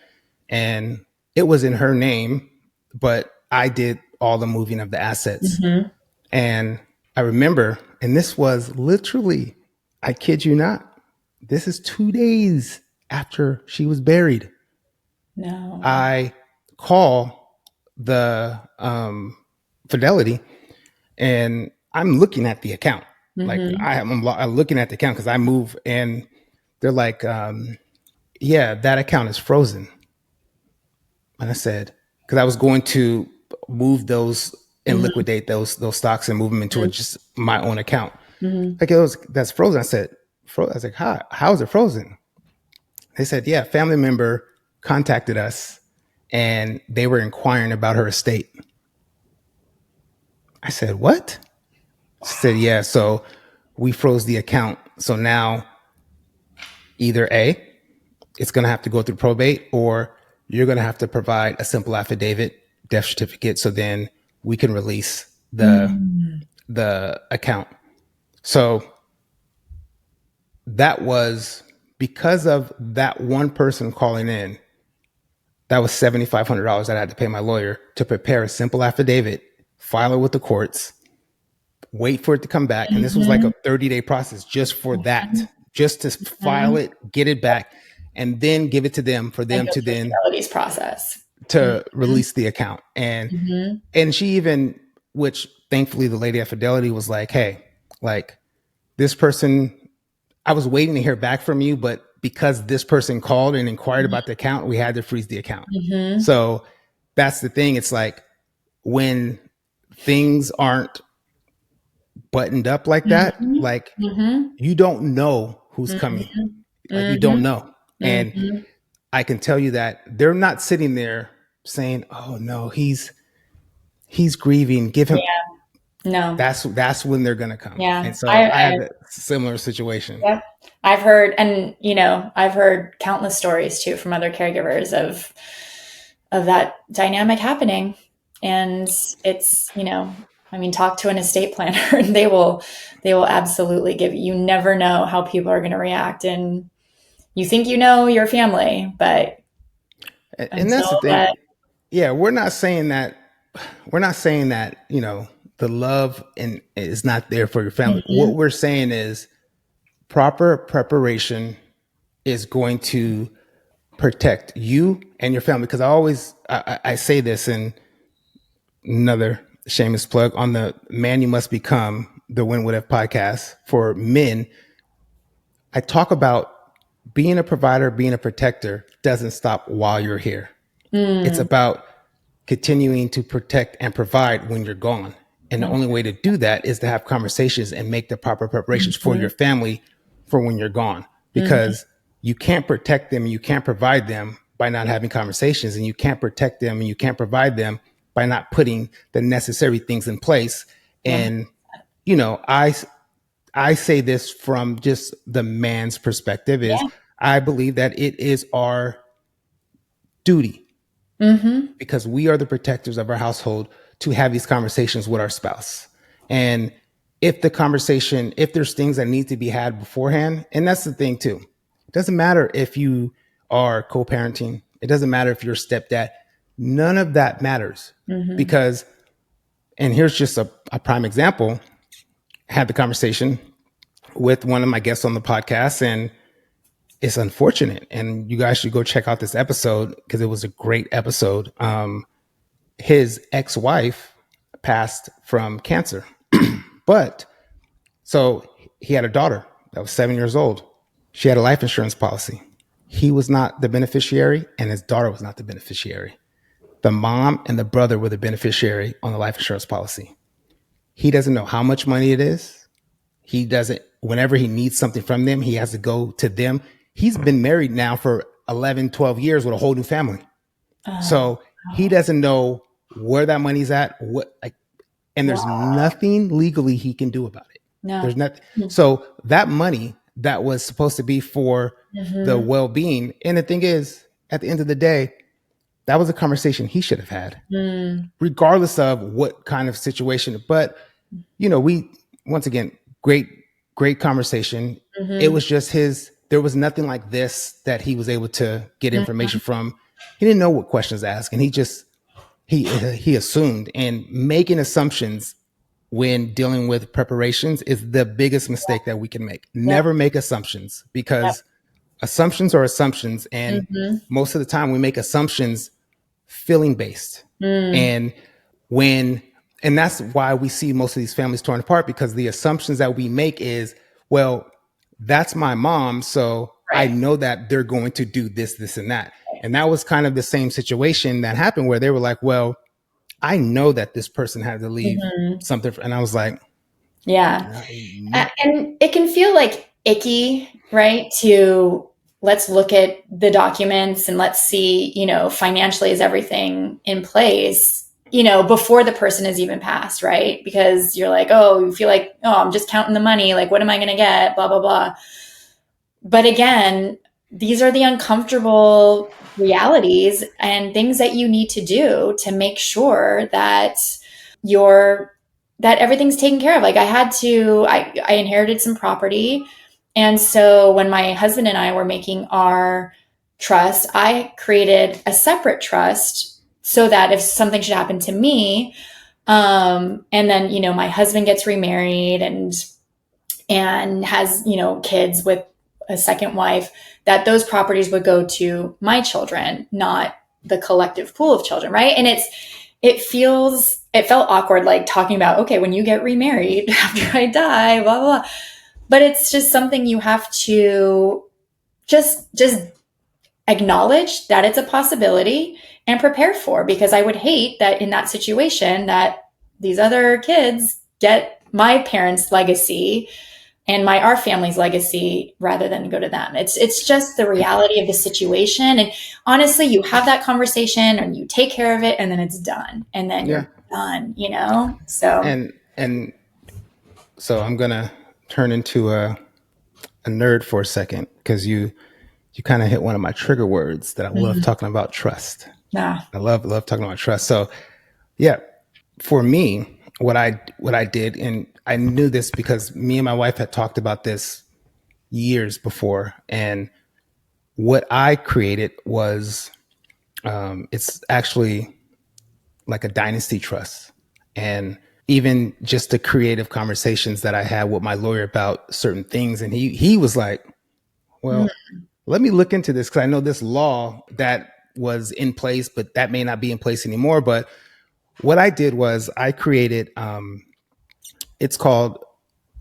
and it was in her name, but I did all the moving of the assets. And I remember, and this was literally, I kid you not, this is 2 days after she was buried. No. I call the Fidelity, and I'm looking at the account. Like, I'm looking at the account because I move, and they're like, yeah, that account is frozen. And I said, because I was going to move those and liquidate those stocks and move them into just my own account. Like, that's frozen. I said, I was like, how is it frozen? They said, yeah, a family member contacted us and they were inquiring about her estate. I said, what? She said, yeah, so we froze the account. So now either A, it's going to have to go through probate, or you're going to have to provide a simple affidavit, death certificate, so then we can release the account. So that was because of that one person calling in. That was $7,500 that I had to pay my lawyer to prepare a simple affidavit, file it with the courts, wait for it to come back. And this was like a 30-day process just for that, just to file it, get it back, and then give it to them for them to then process to release the account. And and she even, which thankfully the lady at Fidelity was like, hey, like, this person, I was waiting to hear back from you, but because this person called and inquired about the account, we had to freeze the account. So that's the thing. It's like, when things aren't buttoned up like that, like, you don't know who's coming. Like, you don't know. And I can tell you that they're not sitting there saying, oh no, he's grieving, give him. No, that's when they're going to come. And so I had a similar situation. I've heard, and I've heard countless stories too from other caregivers of that dynamic happening. And it's, talk to an estate planner and they will absolutely give you never know how people are going to react. And you think your family, but And that's the until thing. that. Yeah, we're not saying that, you know, the love and is not there for your family. What Mhm. we're saying is proper preparation is going to protect you and your family. Because I say this in another shameless plug on the Man You Must Become, the Win Whatever podcast for men. I talk about being a provider, being a protector doesn't stop while you're here. It's Mm. about continuing to protect and provide when you're gone. And the only way to do that is to have conversations and make the proper preparations for Mhm. your family for when you're gone. Mhm. Because you can't protect them and you can't provide them by not having conversations, and you can't protect them and you can't provide them by not putting the necessary things in place. One. And, you know, I say this from just the man's perspective is Yeah. I believe that it is our duty, Mhm. because we are the protectors of our household, to have these conversations with our spouse. And if there's things that need to be had beforehand, and that's the thing too. It doesn't matter if you are co-parenting. It doesn't matter if you're a stepdad. None of that matters, Mhm. because, and here's just a prime example. I had the conversation with one of my guests on the podcast, and it's unfortunate. And you guys should go check out this episode because it was a great episode. His ex-wife passed from cancer. But so he had a daughter that was 7 years old. She had a life insurance policy. He was not the beneficiary, and his daughter was not the beneficiary. The mom and the brother were the beneficiary on the life insurance policy. He doesn't know how much money it is. He doesn't, whenever he needs something from them, he has to go to them. He's been married now for 11, 12 years with a whole new family. Oh, So he doesn't know where that money's at, and there's wow. nothing legally he can do about it. No. There's nothing. So that money that was supposed to be for the Mhm. well-being, and the thing is, at the end of the day, that was a conversation he should have had, Mm. regardless of what kind of situation. But you know, once again, great conversation. It Mhm. was just there was nothing like this that he was able to get information Mhm. from. He didn't know what questions to ask, and he assumed. And making assumptions when dealing with preparations is the biggest mistake that we can make. Yep. Never make assumptions, Yep. because assumptions are assumptions, and Mhm. most of the time we make assumptions feeling based. Mm. And when and that's why we see most of these families torn apart, because the assumptions that we make is, well, that's my mom, so I Right. know that they're going to do this and that. And that was kind of the same situation that happened, where they were like, well, I know that this person had to leave Mhm. something and I was like, Yeah. no. And it can feel like icky, right? To let's look at the documents and let's see, financially, is everything in place, before the person has even passed, right? Because you're like, oh, you feel like, oh, I'm just counting the money. Like, what am I going to get? Blah, blah, blah. But again, these are the uncomfortable realities and things that you need to do to make sure that you're that everything's taken care of. Like I inherited some property. And so when my husband and I were making our trust, I created a separate trust so that if something should happen to me, and then, my husband gets remarried and has, kids with a second wife, that those properties would go to my children, not the collective pool of children, right? And it felt awkward, like talking about, okay, when you get remarried after I die, blah, blah, blah. But it's just something you have to just acknowledge that it's a possibility and prepare for, because I would hate that in that situation that these other kids get my parents' legacy and our family's legacy rather than go to them. It's just the reality of the situation. And honestly, you have that conversation and you take care of it, and then it's done. And then Yeah. you're done. So And so I'm gonna turn into a nerd for a second, because you kind of hit one of my trigger words that I love talking about: trust. nah. I love talking about trust. So yeah, for me, what I did, and I knew this because me and my wife had talked about this years before, and what I created was It's actually like a dynasty trust. And even just the creative conversations that I had with my lawyer about certain things. And he was like, well, let me look into this because I know this law that was in place, but that may not be in place anymore. But what I did was I created, it's called,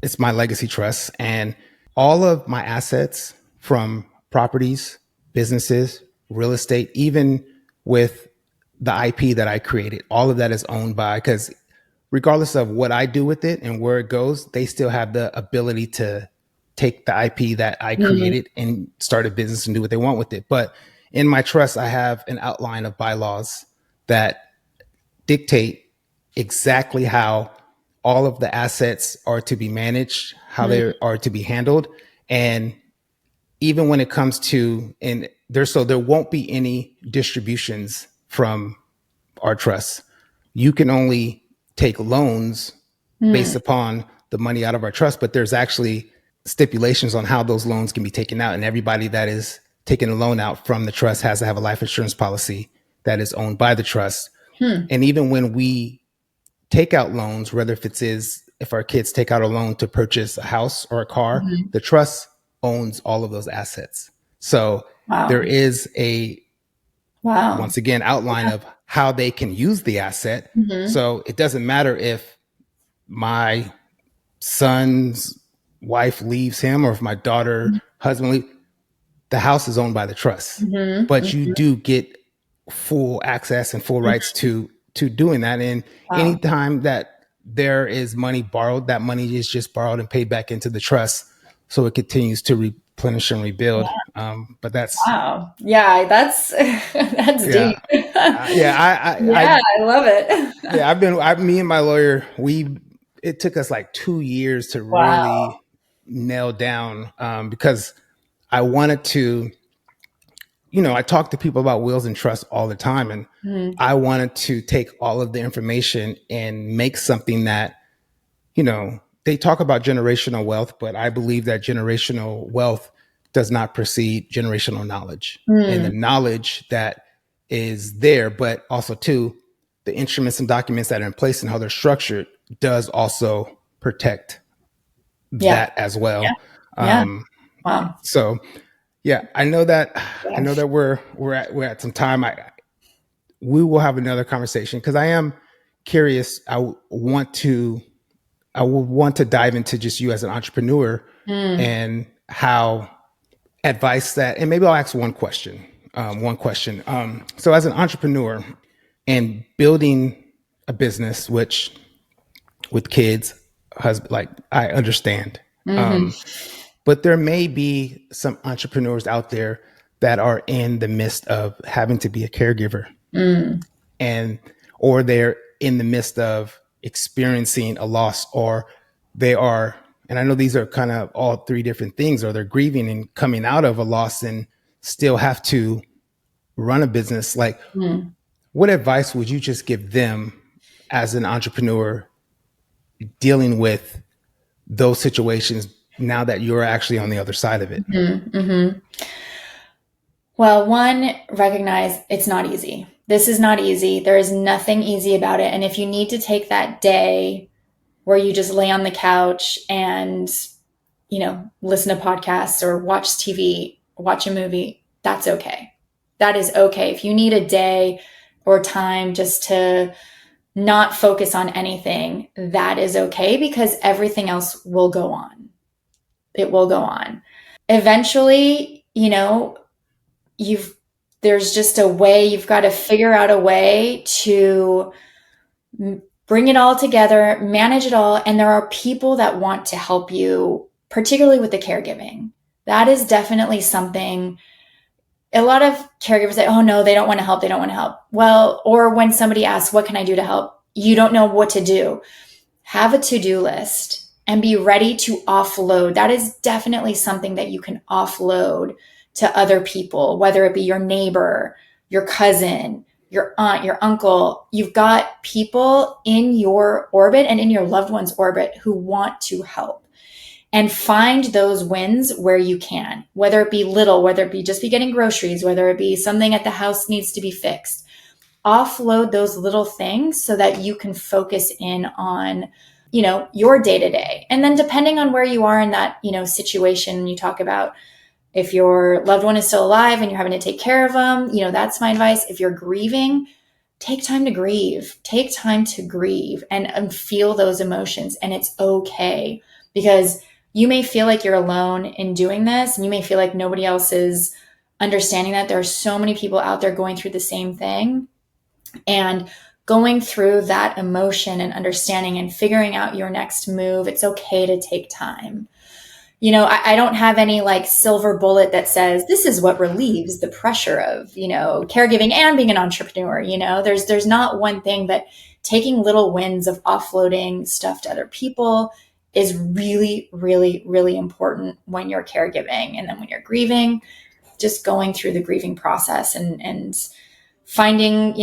it's my legacy trust. And all of my assets from properties, businesses, real estate, even with the IP that I created, all of that is owned by, because regardless of what I do with it and where it goes, they still have the ability to take the IP that I created and start a business and do what they want with it. But in my trust, I have an outline of bylaws that dictate exactly how all of the assets are to be managed, how they are to be handled. And even when it comes to, and there won't be any distributions from our trust. You can only take loans based upon the money out of our trust, but there's actually stipulations on how those loans can be taken out. And everybody that is taking a loan out from the trust has to have a life insurance policy that is owned by the trust. And even when we take out loans, whether if our kids take out a loan to purchase a house or a car, the trust owns all of those assets. So there is a, once again, outline of how they can use the asset. So it doesn't matter if my son's wife leaves him or if my daughter husband leaves, the house is owned by the trust. But you do get full access and full rights to doing that. And anytime that there is money borrowed, that money is just borrowed and paid back into the trust. So it continues to replenish and rebuild. But that's that's deep. I love it. me and my lawyer, it took us like 2 years to really nail down, because I wanted to, I talk to people about wills and trusts all the time. And I wanted to take all of the information and make something that, they talk about generational wealth, but I believe that generational wealth does not precede generational knowledge. And the knowledge that is there, but also too, the instruments and documents that are in place and how they're structured does also protect that as well. So I know that we're at some time. We will have another conversation because I am curious. I would want to dive into just you as an entrepreneur and how advice that, and maybe I'll ask one question. So as an entrepreneur and building a business, which with kids, husband, like I understand. But there may be some entrepreneurs out there that are in the midst of having to be a caregiver or they're in the midst of experiencing a loss, or they are, and I know these are kind of all three different things, or they're grieving and coming out of a loss and still have to run a business. Like, what advice would you just give them as an entrepreneur dealing with those situations now that you're actually on the other side of it? Well, one, recognize it's not easy. This is not easy. There is nothing easy about it. And if you need to take that day where you just lay on the couch and, listen to podcasts or watch TV, watch a movie, that's okay. That is okay. If you need a day or time just to not focus on anything, that is okay, because everything else will go on. It will go on. Eventually, there's just a way, you've got to figure out a way to bring it all together, manage it all. And there are people that want to help you, particularly with the caregiving. That is definitely something. A lot of caregivers say, oh no, they don't want to help. They don't want to help. Well, or when somebody asks, what can I do to help? You don't know what to do. Have a to-do list and be ready to offload. That is definitely something that you can offload to other people, whether it be your neighbor, your cousin, your aunt, your uncle. You've got people in your orbit and in your loved one's orbit who want to help. and find those wins where you can, whether it be little, whether it be just be getting groceries, whether it be something at the house needs to be fixed. Offload those little things so that you can focus in on, your day to day. And then depending on where you are in that, situation, you talk about if your loved one is still alive and you're having to take care of them, that's my advice. If you're grieving, take time to grieve. Take time to grieve and feel those emotions. And it's okay, because you may feel like you're alone in doing this, and you may feel like nobody else is understanding that. There are so many people out there going through the same thing, and going through that emotion and understanding and figuring out your next move. It's okay to take time. I don't have any like silver bullet that says this is what relieves the pressure of, caregiving and being an entrepreneur. There's not one thing, but taking little wins of offloading stuff to other people is really, really, really important when you're caregiving. And then when you're grieving, just going through the grieving process and finding,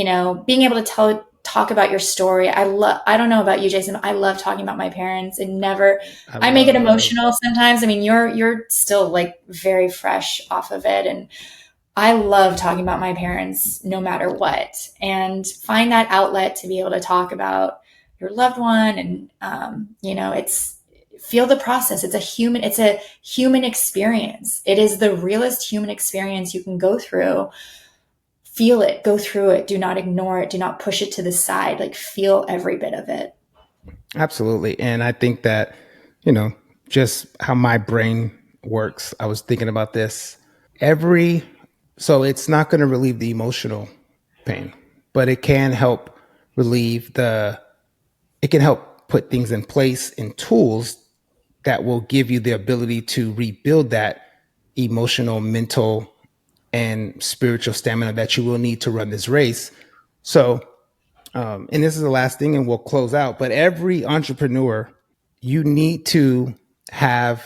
being able to talk about your story. I don't know about you, Jason, but I love talking about my parents, and I make it emotional sometimes. I mean, you're still like very fresh off of it. And I love talking about my parents no matter what, and find that outlet to be able to talk about your loved one. And, it's feel the process. It's a human experience. It is the realest human experience you can go through. Feel it, go through it. Do not ignore it. Do not push it to the side. Like, feel every bit of it. Absolutely. And I think that, just how my brain works, I was thinking about this. So it's not going to relieve the emotional pain, but it can help it can help put things in place and tools that will give you the ability to rebuild that emotional, mental, and spiritual stamina that you will need to run this race. So, and this is the last thing and we'll close out, but every entrepreneur, you need to have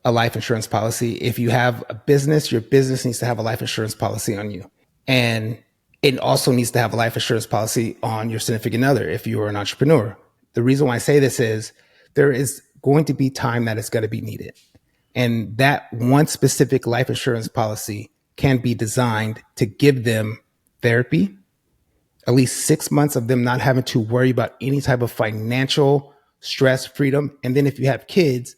a life insurance policy. If you have a business, your business needs to have a life insurance policy on you. And it also needs to have a life insurance policy on your significant other if you are an entrepreneur. The reason why I say this is there is going to be time that is going to be needed. And that one specific life insurance policy can be designed to give them therapy, at least 6 months of them not having to worry about any type of financial stress, freedom. And then if you have kids,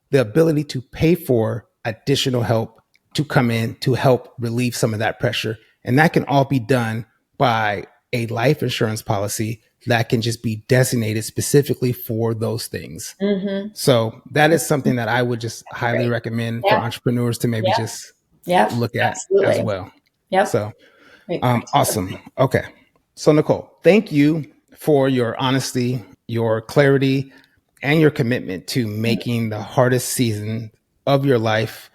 the ability to pay for additional help to come in to help relieve some of that pressure. And that can all be done by a life insurance policy that can just be designated specifically for those things. Mm-hmm. So that is something that I would just highly recommend for entrepreneurs to maybe just look at as well. Yep. So awesome. Okay. So Nicole, thank you for your honesty, your clarity, and your commitment to making the hardest season of your life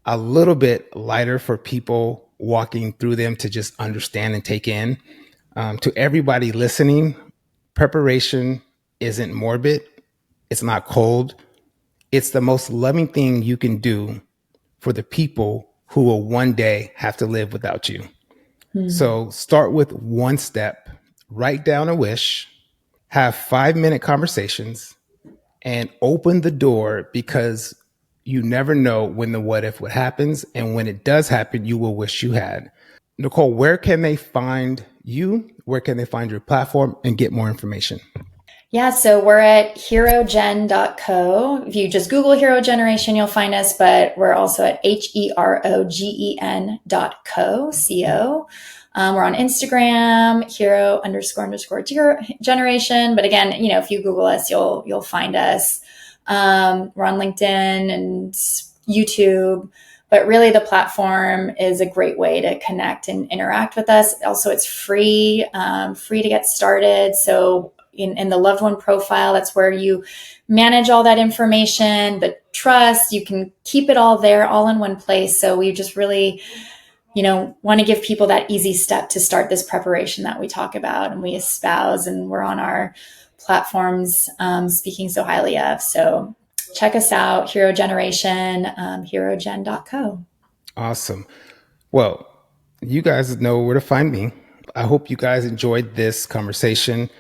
a little bit lighter for people walking through them to just understand and take in. To everybody listening, preparation isn't morbid. It's not cold. It's the most loving thing you can do for the people who will one day have to live without you. So start with one step, write down a wish, have 5-minute conversations, and open the door, because you never know when the what if happens. And when it does happen, you will wish you had. Nicole, where can they find you? Where can they find your platform and get more information? Yeah, so we're at HeroGen.co. If you just Google HeroGeneration, you'll find us, but we're also at HeroGen.co. We're on Instagram, hero__generation. But again, if you Google us, you'll find us. We're on LinkedIn and YouTube. But really, the platform is a great way to connect and interact with us. Also, it's free to get started. So in the loved one profile, that's where you manage all that information, the trust, you can keep it all there, all in one place. So we just really, want to give people that easy step to start this preparation that we talk about and we espouse, and we're on our platforms speaking so highly of. So check us out, HeroGeneration, HeroGen.co. Awesome. Well, you guys know where to find me. I hope you guys enjoyed this conversation.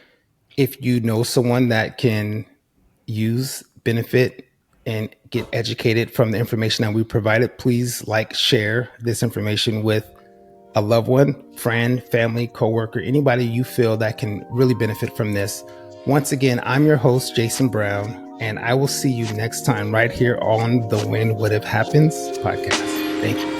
If you know someone that can benefit and get educated from the information that we provided, please share this information with a loved one, friend, family, coworker, anybody you feel that can really benefit from this. Once again, I'm your host, Jason Brown, and I will see you next time right here on the When What If Happens podcast. Thank you.